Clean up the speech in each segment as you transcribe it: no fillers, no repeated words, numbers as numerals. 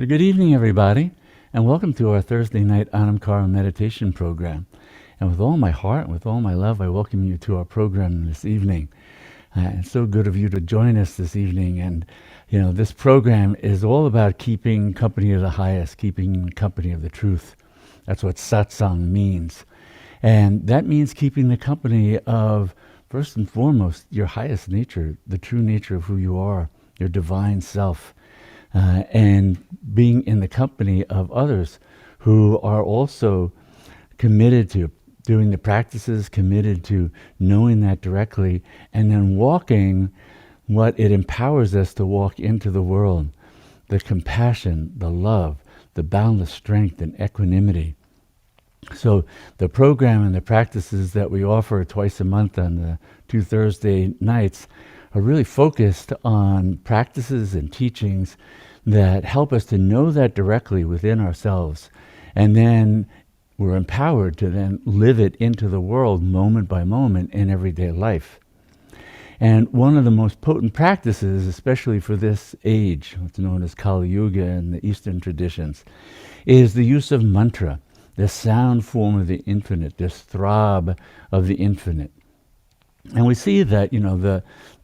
Good evening, everybody, and welcome to our Thursday night Anamkara meditation program. And with all my heart and with all my love, I welcome you to our program this evening. It's so good of you to join us this evening. And, this program is all about keeping company of the highest, keeping company of the truth. That's what satsang means. And that means keeping the company of, first and foremost, your highest nature, the true nature of who you are, your divine self. And being in the company of others who are also committed to doing the practices, committed to knowing that directly, and then walking what it empowers us to walk into the world, the compassion, the love, the boundless strength and equanimity. So the program and the practices that we offer twice a month on the 2 Thursday nights are really focused on practices and teachings that help us to know that directly within ourselves. And then we're empowered to then live it into the world moment by moment in everyday life. And one of the most potent practices, especially for this age, what's known as Kali Yuga in the Eastern traditions, is the use of mantra, the sound form of the infinite, this throb of the infinite. And we see that,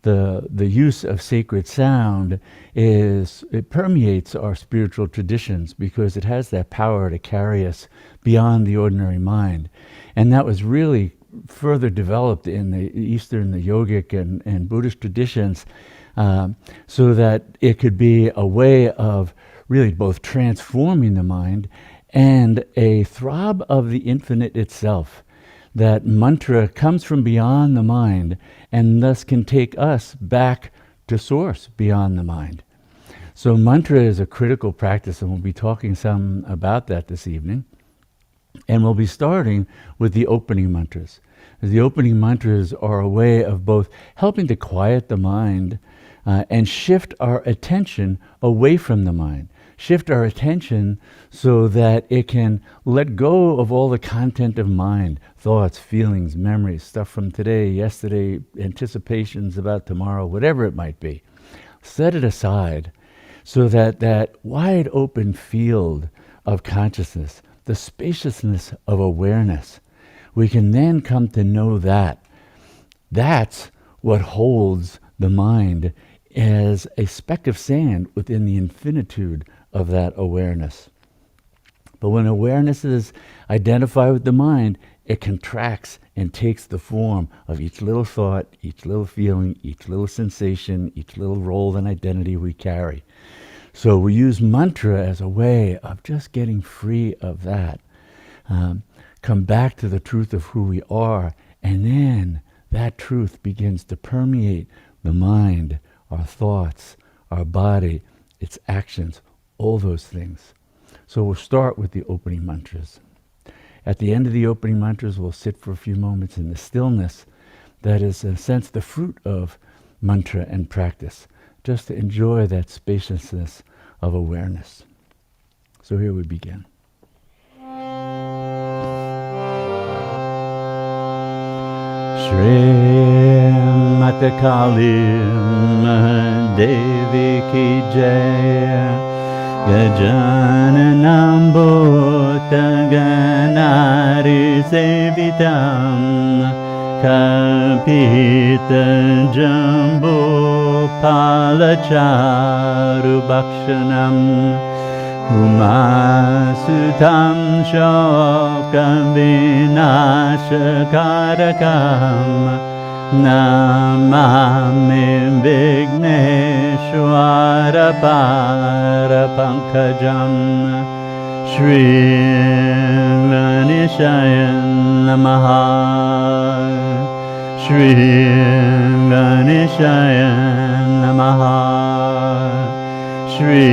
the use of sacred sound it permeates our spiritual traditions because it has that power to carry us beyond the ordinary mind. And that was really further developed in the Eastern, the yogic and Buddhist traditions, so that it could be a way of really both transforming the mind and a throb of the infinite itself. That mantra comes from beyond the mind and thus can take us back to source beyond the mind. So mantra is a critical practice, and we'll be talking some about that this evening. And we'll be starting with the opening mantras. The opening mantras are a way of both helping to quiet the mind and shift our attention away from the mind. Shift our attention so that it can let go of all the content of mind, thoughts, feelings, memories, stuff from today, yesterday, anticipations about tomorrow, whatever it might be. Set it aside so that that wide open field of consciousness, the spaciousness of awareness, we can then come to know that. That's what holds the mind as a speck of sand within the infinitude of that awareness. But when awareness is identified with the mind, it contracts and takes the form of each little thought, each little feeling, each little sensation, each little role and identity we carry. So we use mantra as a way of just getting free of that. Come back to the truth of who we are, and then that truth begins to permeate the mind, our thoughts, our body, its actions, all those things. So we'll start with the opening mantras. At the end of the opening mantras, we'll sit for a few moments in the stillness that is, in a sense, the fruit of mantra and practice, just to enjoy that spaciousness of awareness. So here we begin. Mata Kalim Devi Ki Jaya Gajananam Bhutta Ganari Sevitam Kapita Jambo Palacharu Bhakshanam Umasutam Shokam Vinashakarakam Namami Vigneshwara Parapankajam Shri Ganeshayan Namaha Shri Ganeshayan Namaha Shri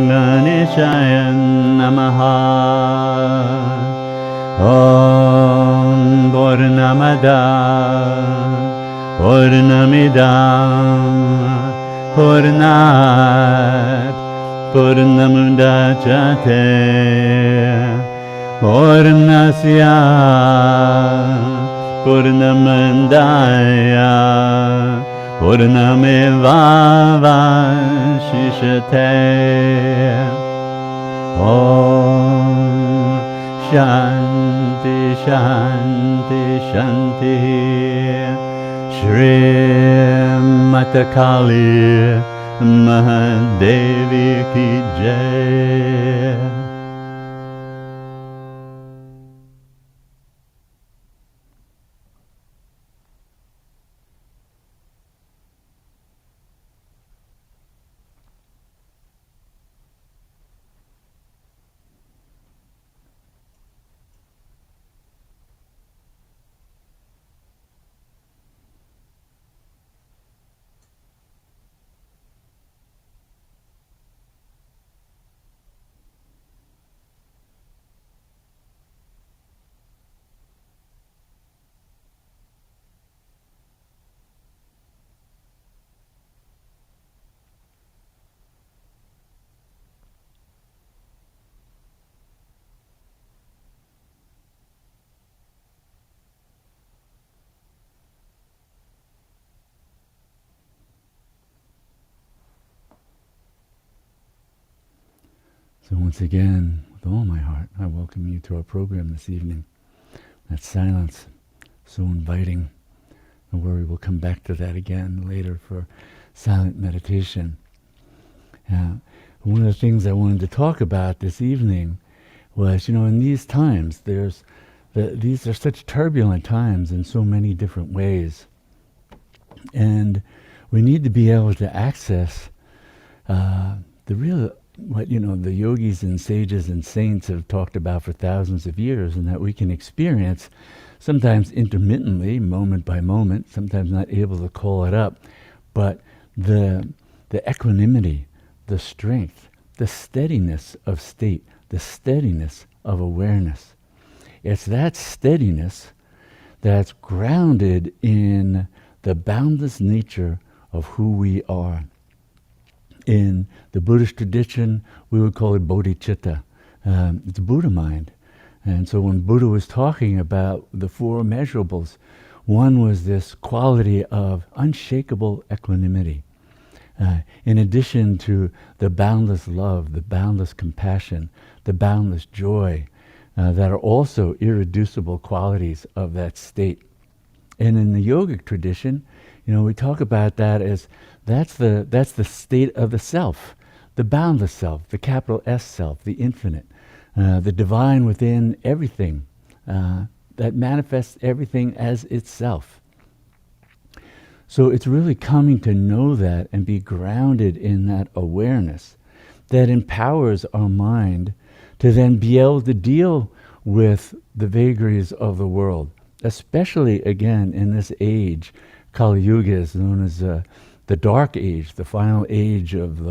Ganeshayan Namaha Om Purnamada Purnamidam Purnat Purnamudachyate Purnasya Purnamandaya Purnamevavashishate Om Shanti Shanti Shanti. Shri Mata Kali Mahadevi Ki Jai. So once again, with all my heart, I welcome you to our program this evening. That silence, so inviting. Don't worry, we'll come back to that again later for silent meditation. One of the things I wanted to talk about this evening was, in these times, these are such turbulent times in so many different ways. And we need to be able to access the real, what the yogis and sages and saints have talked about for thousands of years, and that we can experience sometimes intermittently, moment by moment, sometimes not able to call it up, but the equanimity, the strength, the steadiness of state, the steadiness of awareness. It's that steadiness that's grounded in the boundless nature of who we are. In the Buddhist tradition, we would call it bodhicitta. It's Buddha mind. And so when Buddha was talking about the four immeasurables, one was this quality of unshakable equanimity. In addition to the boundless love, the boundless compassion, the boundless joy, that are also irreducible qualities of that state. And in the yogic tradition, we talk about that as that's the state of the self, the boundless self, the capital S self, the infinite, the divine within everything, that manifests everything as itself. So it's really coming to know that and be grounded in that awareness that empowers our mind to then be able to deal with the vagaries of the world, especially again in this age. Kali Yuga is known as the dark age, the final age of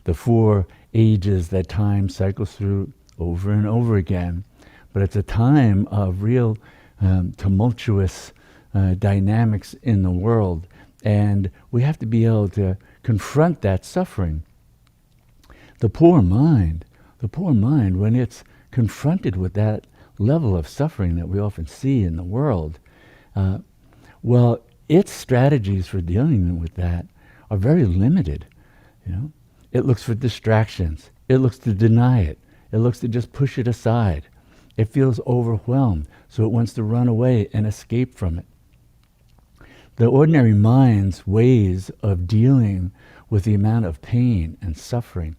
the four ages that time cycles through over and over again. But it's a time of real tumultuous dynamics in the world. And we have to be able to confront that suffering. The poor mind, when it's confronted with that level of suffering that we often see in the world, its strategies for dealing with that are very limited. It looks for distractions. It looks to deny it. It looks to just push it aside. It feels overwhelmed, so it wants to run away and escape from it. The ordinary mind's ways of dealing with the amount of pain and suffering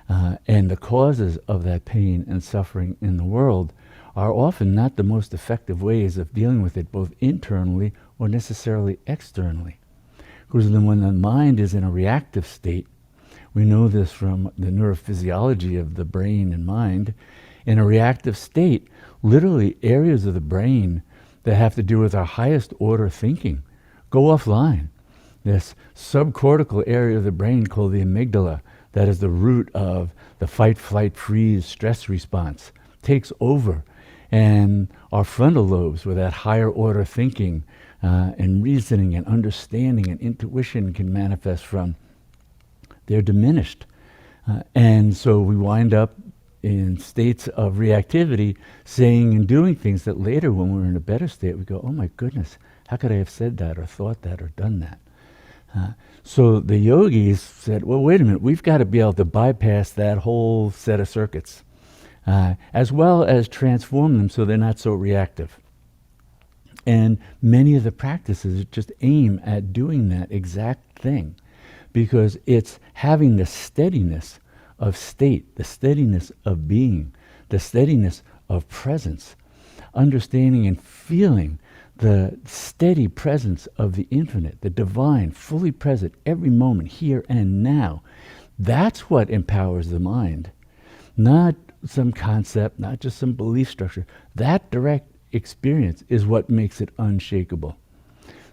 and the causes of that pain and suffering in the world are often not the most effective ways of dealing with it, both internally or necessarily externally. Because then when the mind is in a reactive state, we know this from the neurophysiology of the brain and mind, in a reactive state, literally areas of the brain that have to do with our highest order thinking go offline. This subcortical area of the brain called the amygdala, that is the root of the fight, flight, freeze, stress response, takes over. And our frontal lobes, where that higher order thinking and reasoning and understanding and intuition can manifest from, they're diminished. And so we wind up in states of reactivity, saying and doing things that later, when we're in a better state, we go, oh my goodness, how could I have said that or thought that or done that? So the yogis said, well, wait a minute, we've got to be able to bypass that whole set of circuits. as well as transform them so they're not so reactive. And many of the practices just aim at doing that exact thing, because it's having the steadiness of state, the steadiness of being, the steadiness of presence, understanding and feeling the steady presence of the infinite, the divine, fully present every moment, here and now. That's what empowers the mind. Not some concept, not just some belief structure. That direct experience is what makes it unshakable.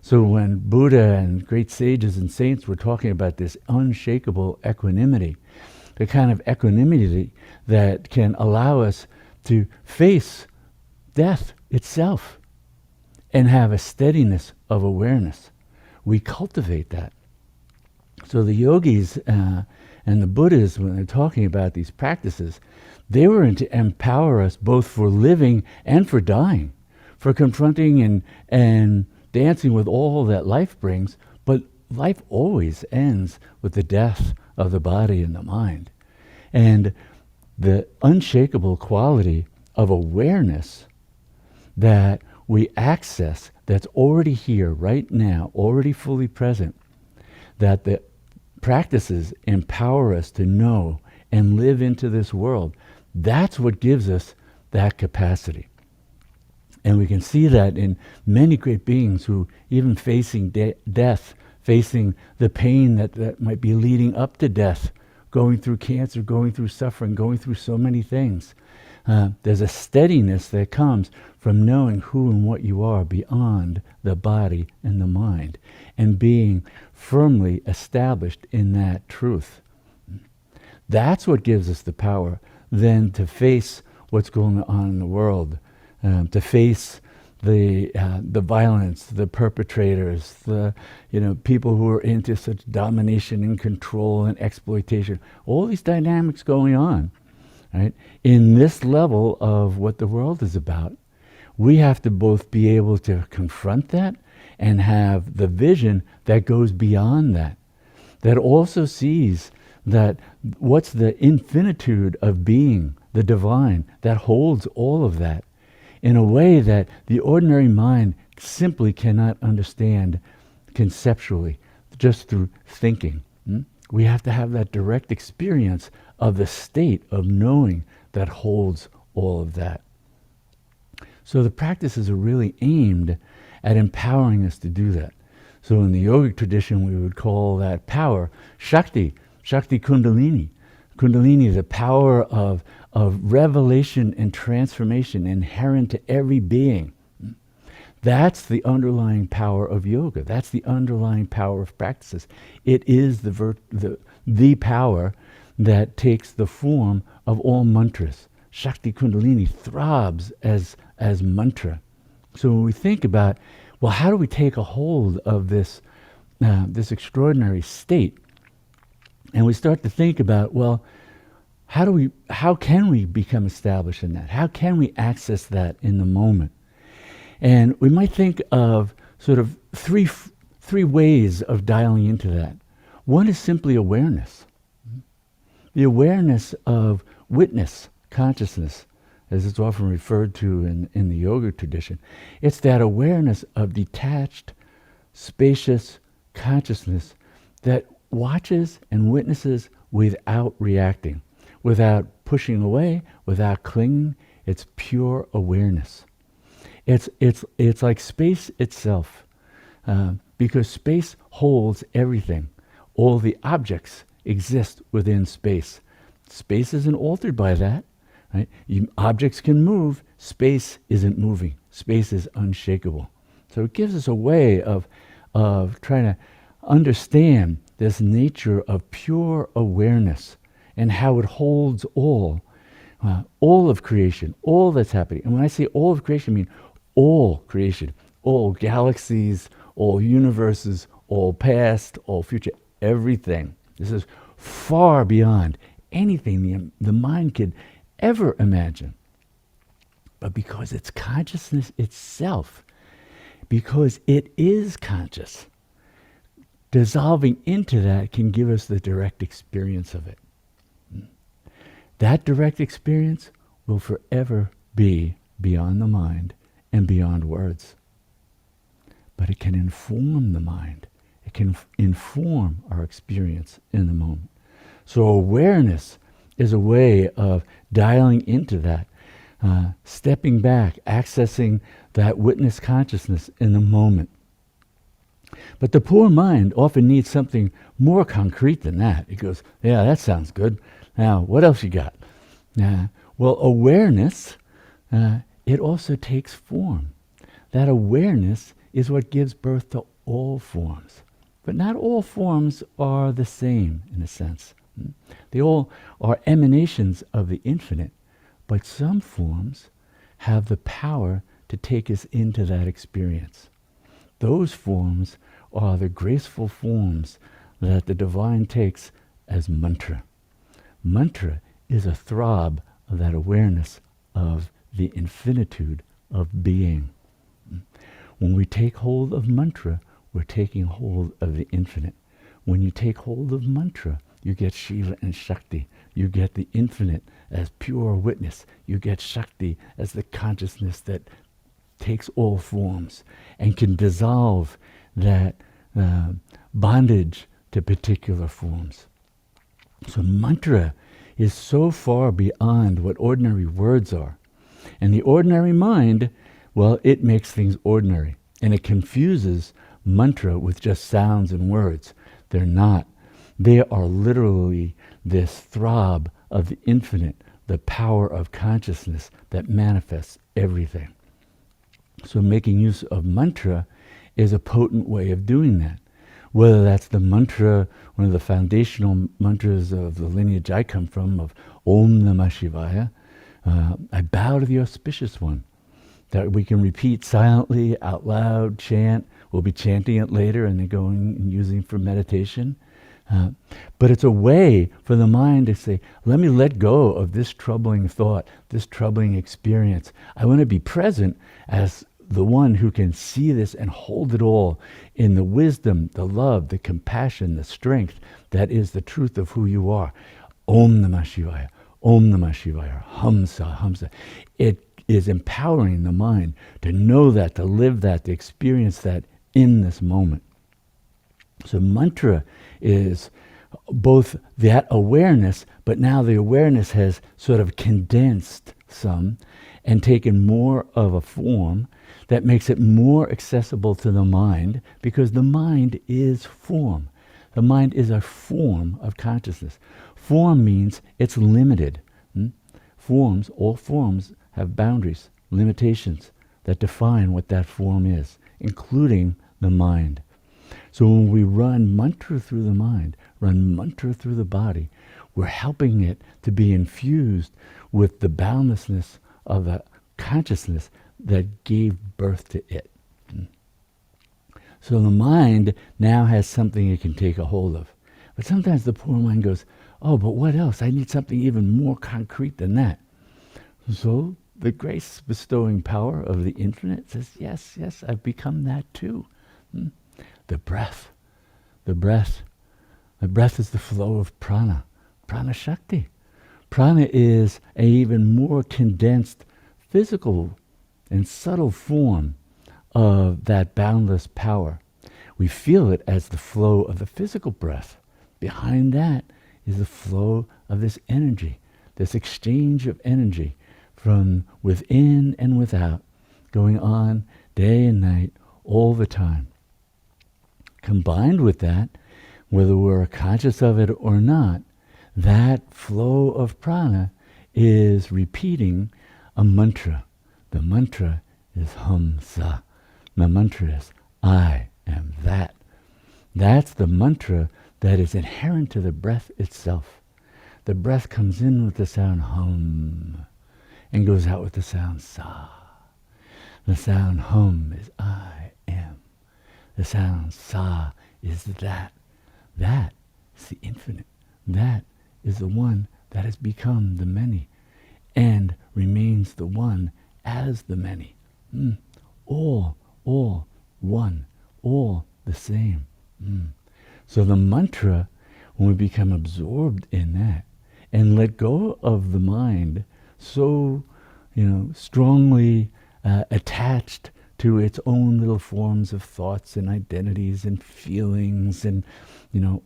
So when Buddha and great sages and saints were talking about this unshakable equanimity, the kind of equanimity that can allow us to face death itself and have a steadiness of awareness, we cultivate that. So the yogis and the Buddhas, when they're talking about these practices, they were to empower us both for living and for dying, for confronting and dancing with all that life brings, but life always ends with the death of the body and the mind. And the unshakable quality of awareness that we access, that's already here, right now, already fully present, that the practices empower us to know and live into this world, that's what gives us that capacity. And we can see that in many great beings who, even facing death, facing the pain that might be leading up to death, going through cancer, going through suffering, going through so many things, there's a steadiness that comes from knowing who and what you are beyond the body and the mind, and being firmly established in that truth. That's what gives us the power then to face what's going on in the world, to face the violence, the perpetrators, the people who are into such domination and control and exploitation, all these dynamics going on, right? In this level of what the world is about, we have to both be able to confront that and have the vision that goes beyond that, that also sees that what's the infinitude of being, the divine, that holds all of that in a way that the ordinary mind simply cannot understand conceptually, just through thinking. We have to have that direct experience of the state of knowing that holds all of that. So the practices are really aimed at empowering us to do that. So in the yogic tradition, we would call that power Shakti, Shakti Kundalini. Kundalini is a power of revelation and transformation inherent to every being. That's the underlying power of yoga. That's the underlying power of practices. It is the power that takes the form of all mantras. Shakti Kundalini throbs as mantra. So when we think about, well, how do we take a hold of this extraordinary state? And we start to think about, well, how can we become established in that? How can we access that in the moment? And we might think of sort of three ways of dialing into that. One is simply awareness. The awareness of witness, consciousness, as it's often referred to in the yoga tradition. It's that awareness of detached, spacious consciousness that watches and witnesses without reacting, without pushing away, without clinging. It's pure awareness. It's like space itself, because space holds everything. All the objects exist within space. Space isn't altered by that. Right? Objects can move. Space isn't moving. Space is unshakable. So it gives us a way of trying to understand this nature of pure awareness and how it holds all of creation, all that's happening. And when I say all of creation, I mean all creation, all galaxies, all universes, all past, all future, everything. This is far beyond anything the mind could ever imagine. But because it's consciousness itself, because it is conscious, dissolving into that can give us the direct experience of it. That direct experience will forever be beyond the mind and beyond words. But it can inform the mind. It can inform our experience in the moment. So awareness is a way of dialing into that, stepping back, accessing that witness consciousness in the moment. But the poor mind often needs something more concrete than that. It goes, yeah, that sounds good. Now, what else you got? Well, awareness, it also takes form. That awareness is what gives birth to all forms. But not all forms are the same, in a sense. They all are emanations of the infinite, but some forms have the power to take us into that experience. Those forms are the graceful forms that the divine takes as mantra. Mantra is a throb of that awareness of the infinitude of being. When we take hold of mantra, we're taking hold of the infinite. When you take hold of mantra, you get Shiva and Shakti. You get the infinite as pure witness. You get Shakti as the consciousness that takes all forms and can dissolve that bondage to particular forms. So mantra is so far beyond what ordinary words are. And the ordinary mind, well, it makes things ordinary. And it confuses mantra with just sounds and words. They're not. They are literally this throb of the infinite, the power of consciousness that manifests everything. So making use of mantra is a potent way of doing that. Whether that's the mantra, one of the foundational mantras of the lineage I come from, of Om Namah Shivaya, I bow to the auspicious one, that we can repeat silently, out loud, chant. We'll be chanting it later and then going and using for meditation. But it's a way for the mind to say, let me let go of this troubling thought, this troubling experience. I want to be present as the one who can see this and hold it all in the wisdom, the love, the compassion, the strength that is the truth of who you are. Om Namah Shivaya, Om Namah Shivaya, Hamsa, Hamsa. It is empowering the mind to know that, to live that, to experience that in this moment. So mantra is both that awareness, but now the awareness has sort of condensed some and taken more of a form that makes it more accessible to the mind, because the mind is form. The mind is a form of consciousness. Form means it's limited. Forms, all forms have boundaries, limitations that define what that form is, including the mind. So when we run mantra through the mind, run mantra through the body, we're helping it to be infused with the boundlessness of the consciousness that gave birth to it. So the mind now has something it can take a hold of. But sometimes the poor mind goes, oh, but what else? I need something even more concrete than that. So the grace-bestowing power of the infinite says, yes, yes, I've become that too. The breath. The breath is the flow of prana. Prana Shakti. Prana is an even more condensed physical and subtle form of that boundless power. We feel it as the flow of the physical breath. Behind that is the flow of this energy, this exchange of energy from within and without, going on day and night, all the time. Combined with that, whether we're conscious of it or not, that flow of prana is repeating a mantra. The mantra is Hamsa. The mantra is I am that. That's the mantra that is inherent to the breath itself. The breath comes in with the sound hum and goes out with the sound sa. The sound hum is I am. The sound sa is that. That is the infinite. That is the one that has become the many and remains the one as the many. All one, all the same. So the mantra, when we become absorbed in that and let go of the mind so, strongly attached to its own little forms of thoughts and identities and feelings and,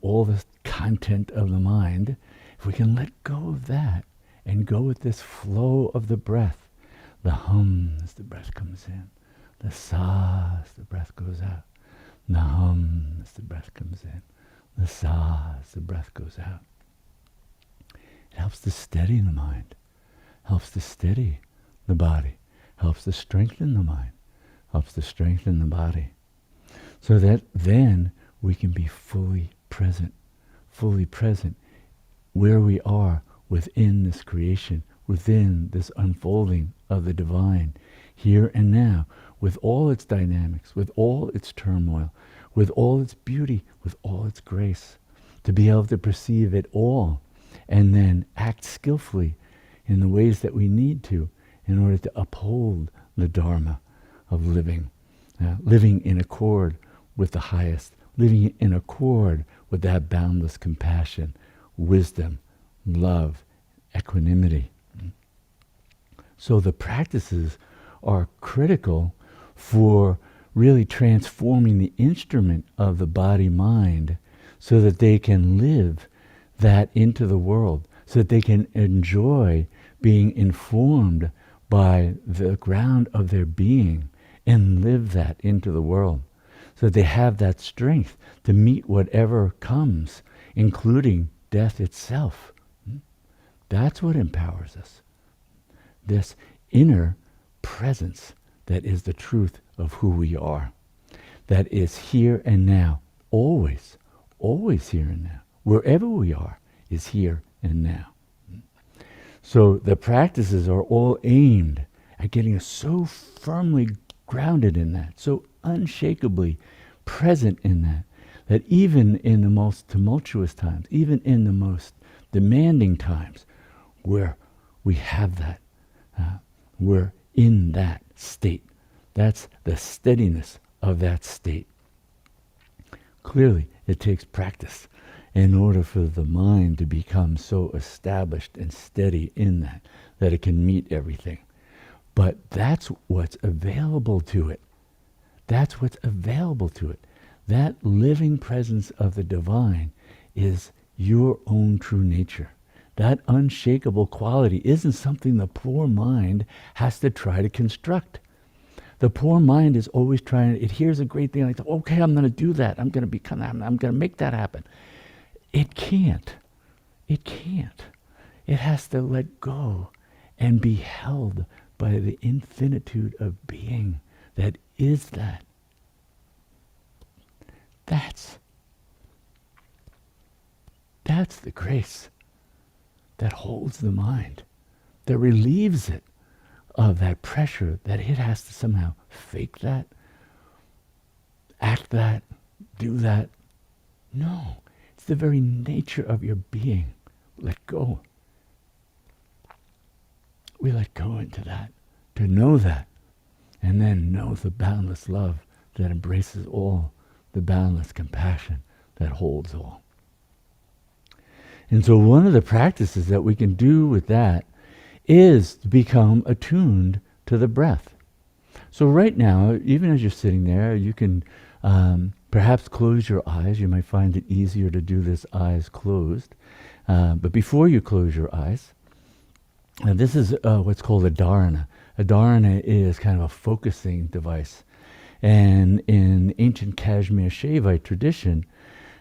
all the content of the mind, if we can let go of that and go with this flow of the breath, the hum as the breath comes in, the sa as the breath goes out, the hum as the breath comes in, the sa as the breath goes out. It helps to steady the mind, helps to steady the body, helps to strengthen the mind, helps to strengthen the body, so that then we can be fully present where we are within this creation, within this unfolding of the divine, here and now, with all its dynamics, with all its turmoil, with all its beauty, with all its grace, to be able to perceive it all and then act skillfully in the ways that we need to in order to uphold the dharma of living, living in accord with the highest, living in accord with that boundless compassion, wisdom, love, equanimity. So the practices are critical for really transforming the instrument of the body-mind so that they can live that into the world, so that they can enjoy being informed by the ground of their being and live that into the world, so that they have that strength to meet whatever comes, including death itself. That's what empowers us. This inner presence that is the truth of who we are, that is here and now, always here and now. Wherever we are is here and now. So the practices are all aimed at getting us so firmly grounded in that, so unshakably present in that, that even in the most tumultuous times, even in the most demanding times, where we have that, we're in that state. That's the steadiness of that state. Clearly, it takes practice in order for the mind to become so established and steady in that it can meet everything. But that's what's available to it. That's what's available to it. That living presence of the divine is your own true nature. That unshakable quality isn't something the poor mind has to try to construct. The poor mind is always trying, it hears a great thing, like, okay, I'm going to do that. I'm going to make that happen. It can't. It can't. It has to let go and be held by the infinitude of being that is that. That's the grace that holds the mind, that relieves it of that pressure that it has to somehow fake that, act that, do that. No, it's the very nature of your being. Let go. We let go into that, to know that, and then know the boundless love that embraces all, the boundless compassion that holds all. And so one of the practices that we can do with that is to become attuned to the breath. So right now, even as you're sitting there, you can perhaps close your eyes. You might find it easier to do this eyes closed. But before you close your eyes, this is what's called a dharana. A dharana is kind of a focusing device. And in ancient Kashmir Shaivite tradition,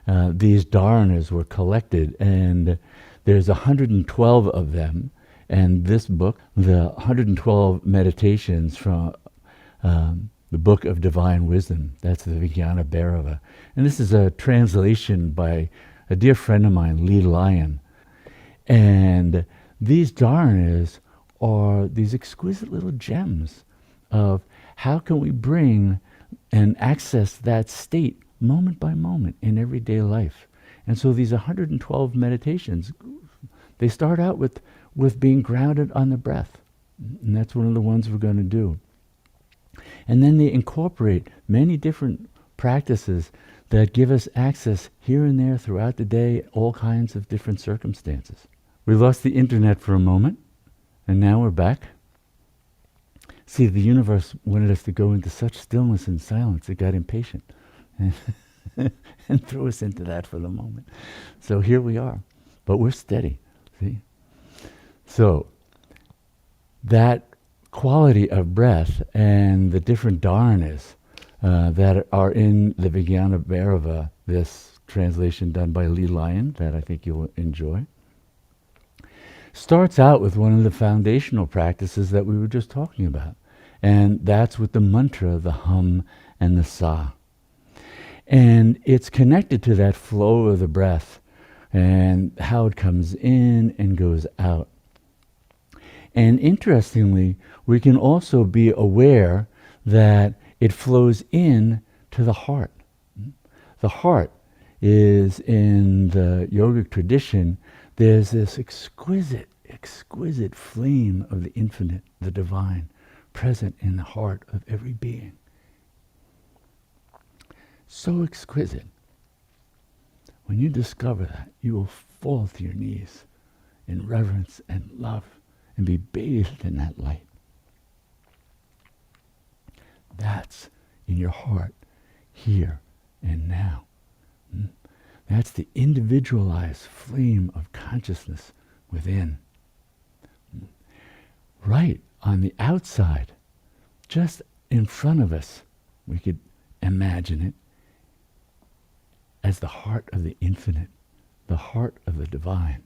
these dharanas were collected, and there's 112 of them. And this book, the 112 meditations from the Book of Divine Wisdom, that's the Vijnana Bhairava. And this is a translation by a dear friend of mine, Lyon. And these dharanas are these exquisite little gems of how can we bring and access that state moment by moment in everyday life. And so these 112 meditations, they start out with being grounded on the breath. And that's one of the ones we're going to do. And then they incorporate many different practices that give us access here and there throughout the day, all kinds of different circumstances. We lost the internet for a moment, And now we're back. See, the universe wanted us to go into such stillness and silence, it got impatient and, and threw us into that for the moment. So here we are, but we're steady, see? So that quality of breath and the different dharanas that are in the Vijnana Bhairava, this translation done by Lyon that I think you'll enjoy, starts out with one of the foundational practices that we were just talking about. And that's with the mantra, the hum and the sa. And it's connected to that flow of the breath and how it comes in and goes out. And interestingly, we can also be aware that it flows in to the heart. The heart is, in the yogic tradition, there's this exquisite flame of the infinite, the divine, present in the heart of every being. So exquisite. When you discover that, you will fall to your knees in reverence and love and be bathed in that light. That's in your heart, here and now. That's the individualized flame of consciousness within. Right on the outside, just in front of us, we could imagine it as the heart of the infinite, the heart of the divine.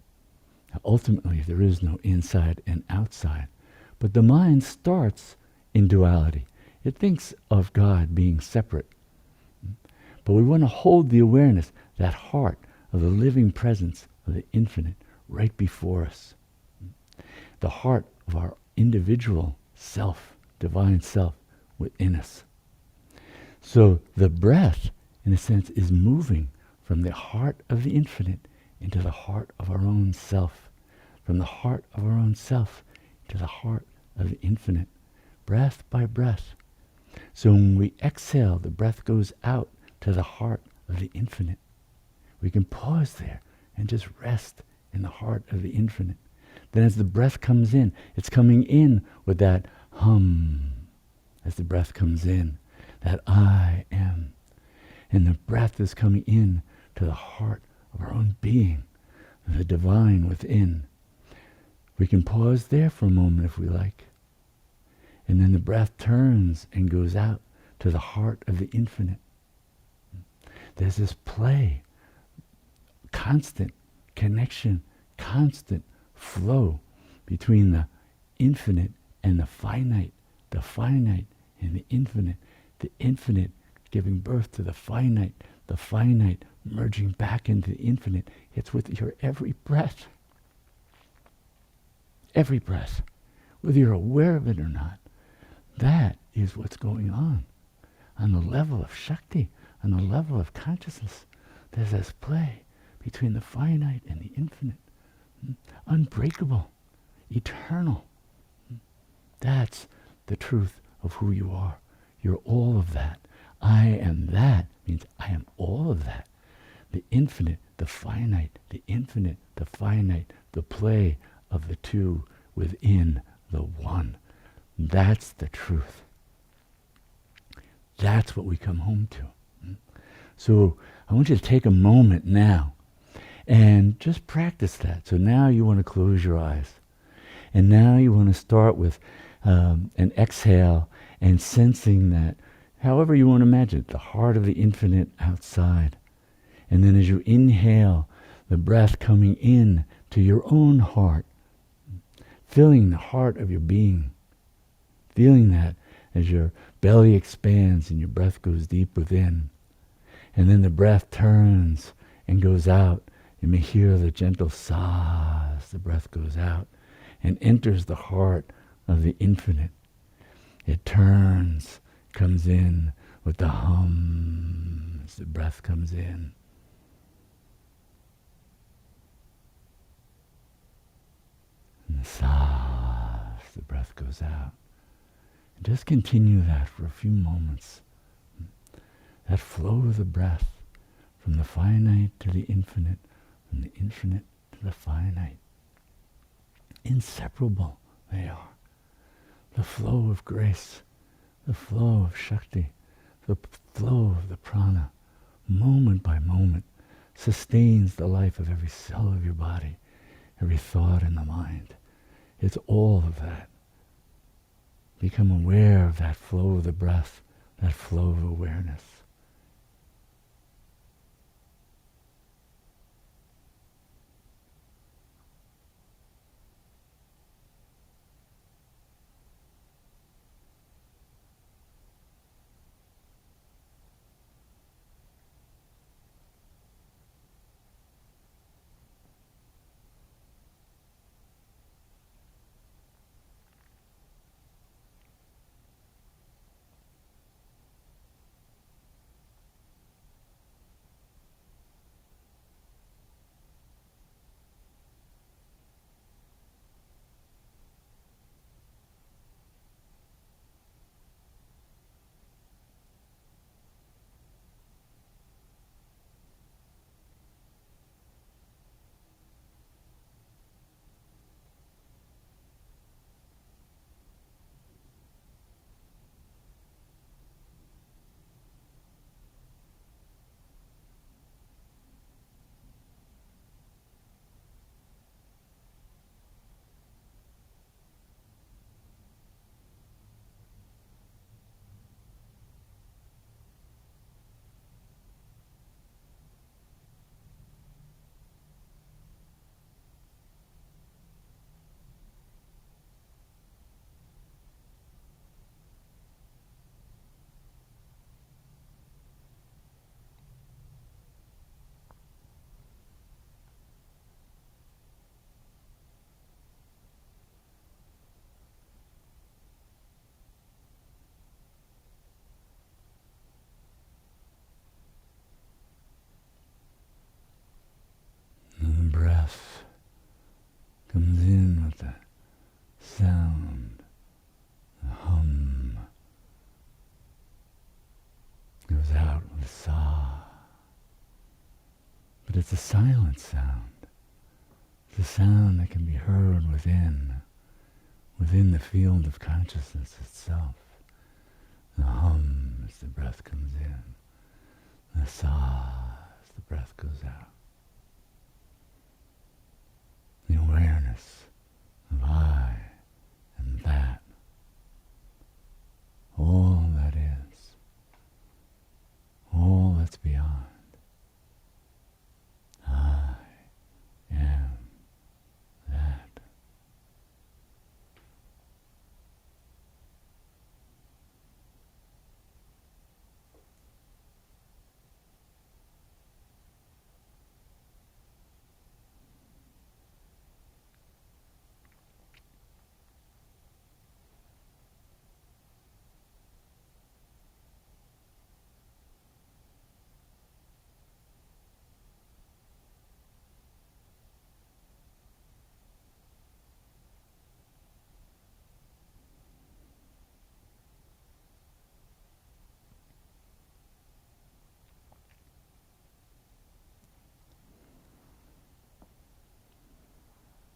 Now, ultimately, there is no inside and outside, but the mind starts in duality. It thinks of God being separate. But we want to hold the awareness, that heart of the living presence of the infinite right before us. The heart of our individual self, divine self within us. So the breath, in a sense, is moving from the heart of the infinite into the heart of our own self. From the heart of our own self to the heart of the infinite. Breath by breath. So when we exhale, the breath goes out to the heart of the infinite. We can pause there and just rest in the heart of the infinite. Then as the breath comes in, it's coming in with that hum. As the breath comes in, that I am. And the breath is coming in to the heart of our own being, the divine within. We can pause there for a moment if we like. And then the breath turns and goes out to the heart of the infinite. There's this play, constant connection, constant flow between the infinite and the finite and the infinite giving birth to the finite merging back into the infinite. It's with your every breath. Every breath, whether you're aware of it or not. That is what's going on the level of Shakti, on the level of consciousness. There's this play between the finite and the infinite. Unbreakable, eternal. That's the truth of who you are. You're all of that. I am that means I am all of that. The infinite, the finite, the infinite, the finite, the play of the two within the one. That's the truth. That's what we come home to. So I want you to take a moment now and just practice that. So now you want to close your eyes. And now you want to start with an exhale and sensing that, however you want to imagine it, the heart of the infinite outside. And then as you inhale, the breath coming in to your own heart, filling the heart of your being, feeling that as your belly expands and your breath goes deep within. And then the breath turns and goes out. You may hear the gentle sigh as the breath goes out and enters the heart of the infinite. It turns, comes in with the hum as the breath comes in. And the sigh as the breath goes out. And just continue that for a few moments. That flow of the breath from the finite to the infinite, from the infinite to the finite. Inseparable, they are. The flow of grace, the flow of Shakti, the flow of the Prana, moment by moment, sustains the life of every cell of your body, every thought in the mind. It's all of that. Become aware of that flow of the breath, that flow of awareness. And the breath comes in with the sound, the hum, goes out with a sigh. But it's a silent sound. It's a sound that can be heard within the field of consciousness itself. The hum as the breath comes in, the sigh as the breath goes out. The awareness of I and that, all that is, all that's beyond. I am that.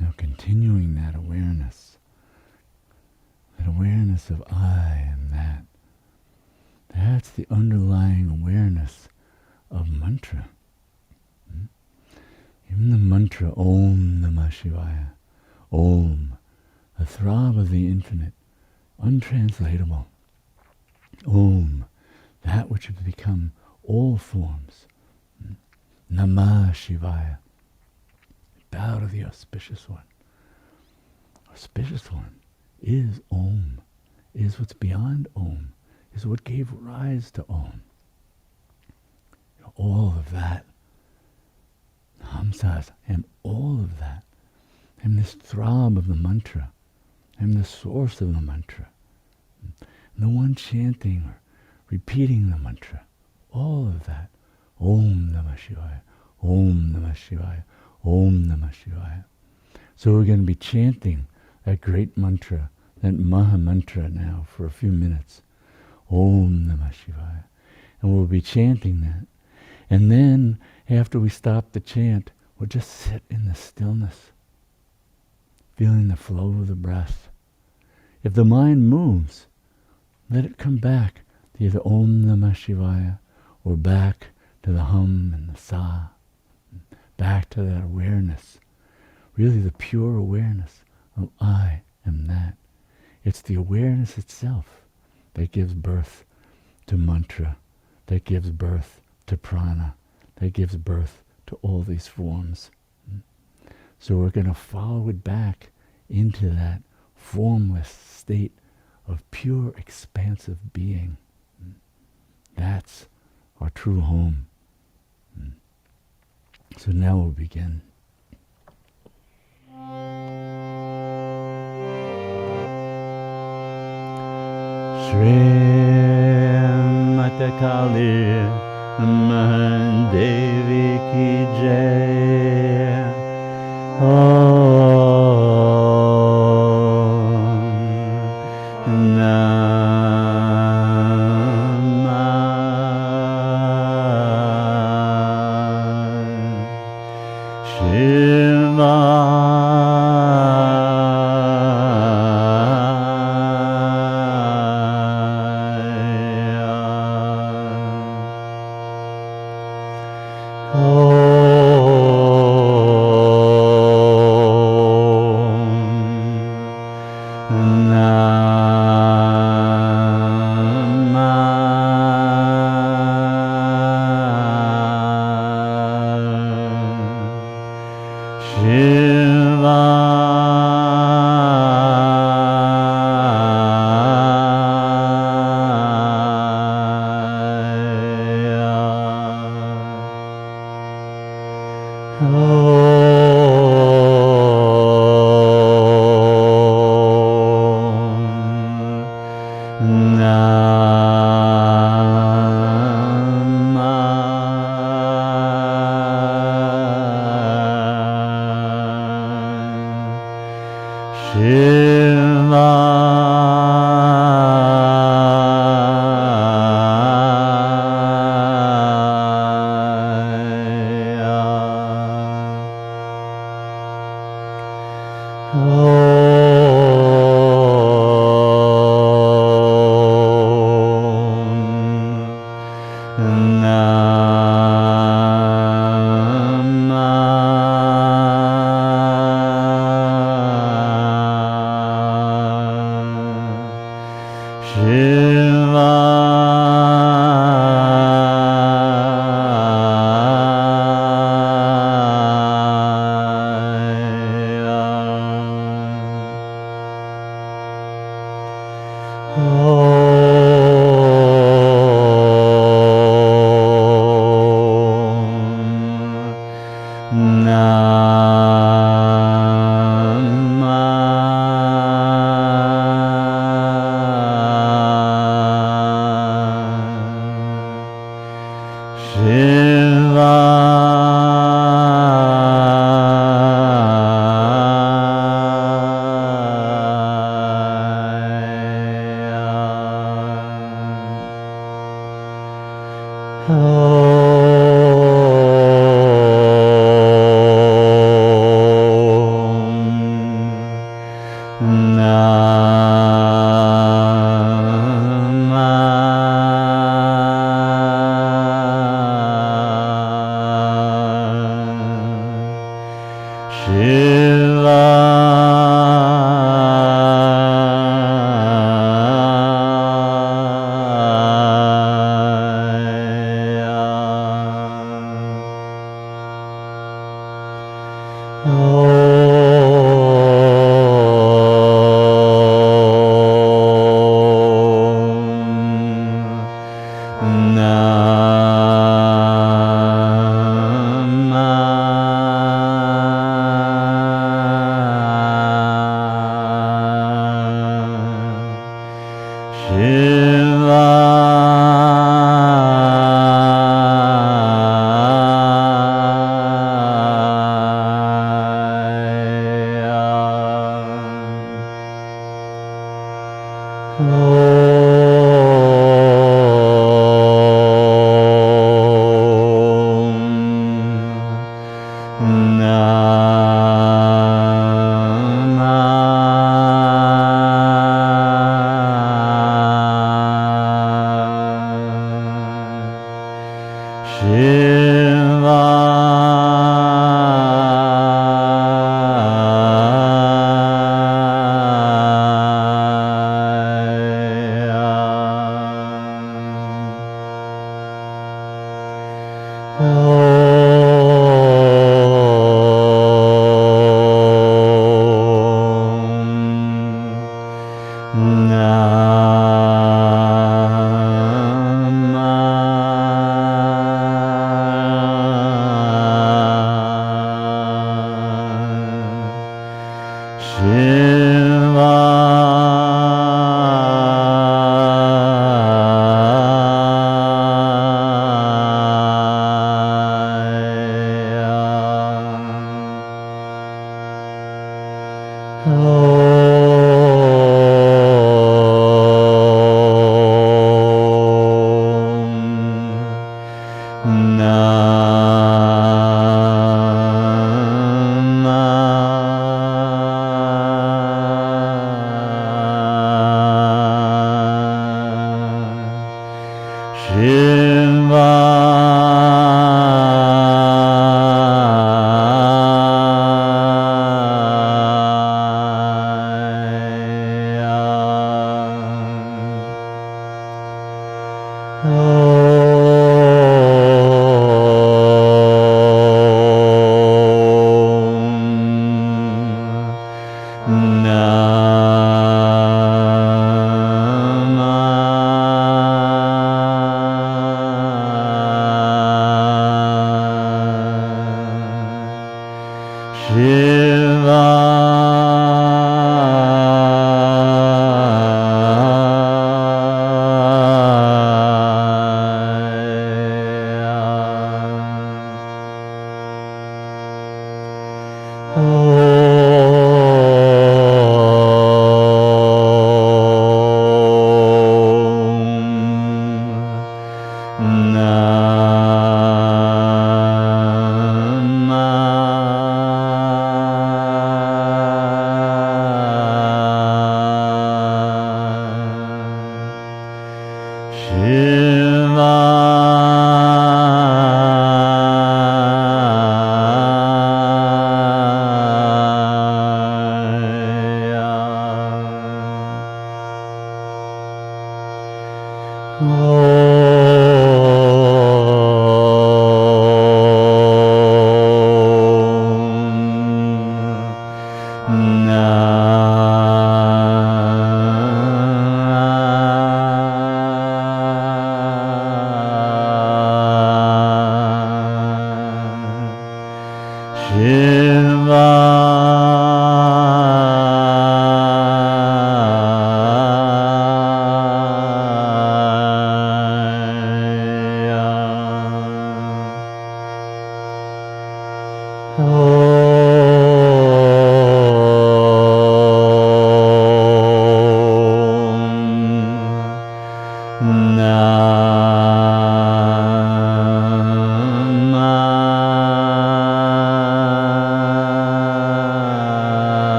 Now continuing that awareness of I and that, that's the underlying awareness of mantra. Even the mantra Om Namah Shivaya, Om, a throb of the infinite, untranslatable. Om, that which has become all forms. Namah Shivaya, bow to the auspicious one. Auspicious one is Om, is what's beyond Om, is what gave rise to Om. All of that, Hamsas, and all of that, and this throb of the mantra, and the source of the mantra, and the one chanting or repeating the mantra, all of that, Om Namah Shivaya, Om Namah Shivaya, Om Namah Shivaya. So we're going to be chanting that great mantra, that Maha Mantra now for a few minutes. Om Namah Shivaya. And we'll be chanting that. And then, after we stop the chant, we'll just sit in the stillness, feeling the flow of the breath, If the mind moves, let it come back to either Om Namah Shivaya or back to the hum and the sa, back to that awareness, really the pure awareness of I am that. It's the awareness itself that gives birth to mantra, that gives birth to prana, that gives birth to all these forms. So we're going to follow it back into that formless state of pure expansive being. That's our true home. So now we'll begin. Mata Kali Mahadevi Ki Jai. Om Namah Shivaya.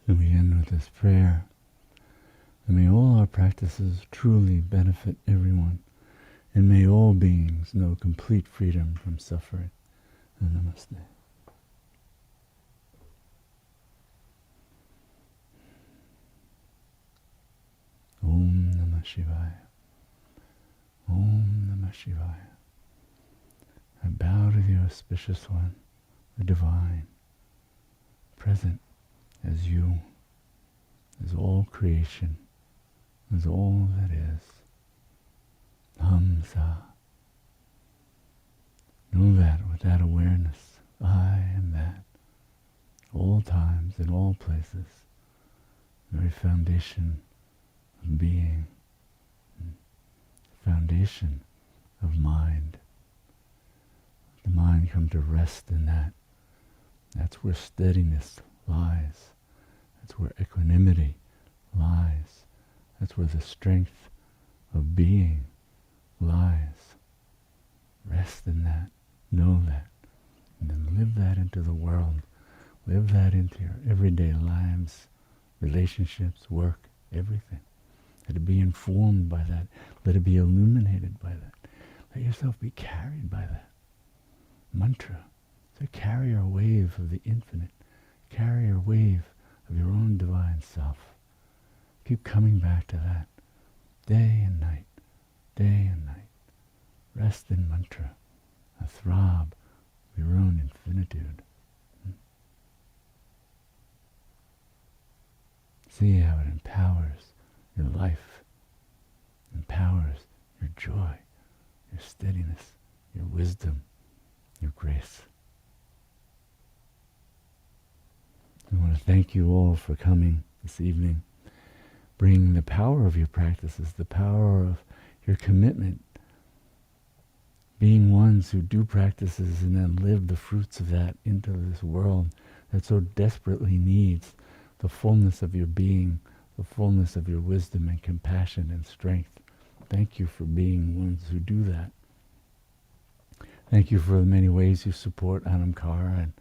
And we end with this prayer. And may all our practices truly benefit everyone. And may all beings know complete freedom from suffering. Namaste. Om Namah Shivaya. Om Namah Shivaya. I bow to the auspicious one, the divine, present as you, as all creation, as all that is. Hamsa. Know that with that awareness, I am that, all times, in all places, the very foundation of being, foundation of mind. The mind come to rest in that. That's where steadiness lies. That's where equanimity lies. That's where the strength of being lies. Rest in that. Know that. And then live that into the world. Live that into your everyday lives, relationships, work, everything. Let it be informed by that. Let it be illuminated by that. Let yourself be carried by that. Mantra. So carry your wave of the infinite. Carry your wave of your own divine self. Keep coming back to that. Day and night. Day and night. Rest in mantra. A throb of your own infinitude. See how it empowers your life your joy, your steadiness, your wisdom, your grace. I want to thank you all for coming this evening, bringing the power of your practices, the power of your commitment, being ones who do practices and then live the fruits of that into this world that so desperately needs the fullness of your being, the fullness of your wisdom and compassion and strength. Thank you for being ones who do that. Thank you for the many ways you support Anamkara and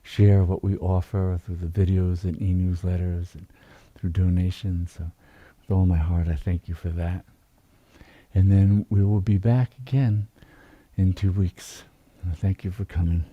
share what we offer through the videos and e-newsletters and through donations. So with all my heart, I thank you for that. And then we will be back again in 2 weeks. Thank you for coming.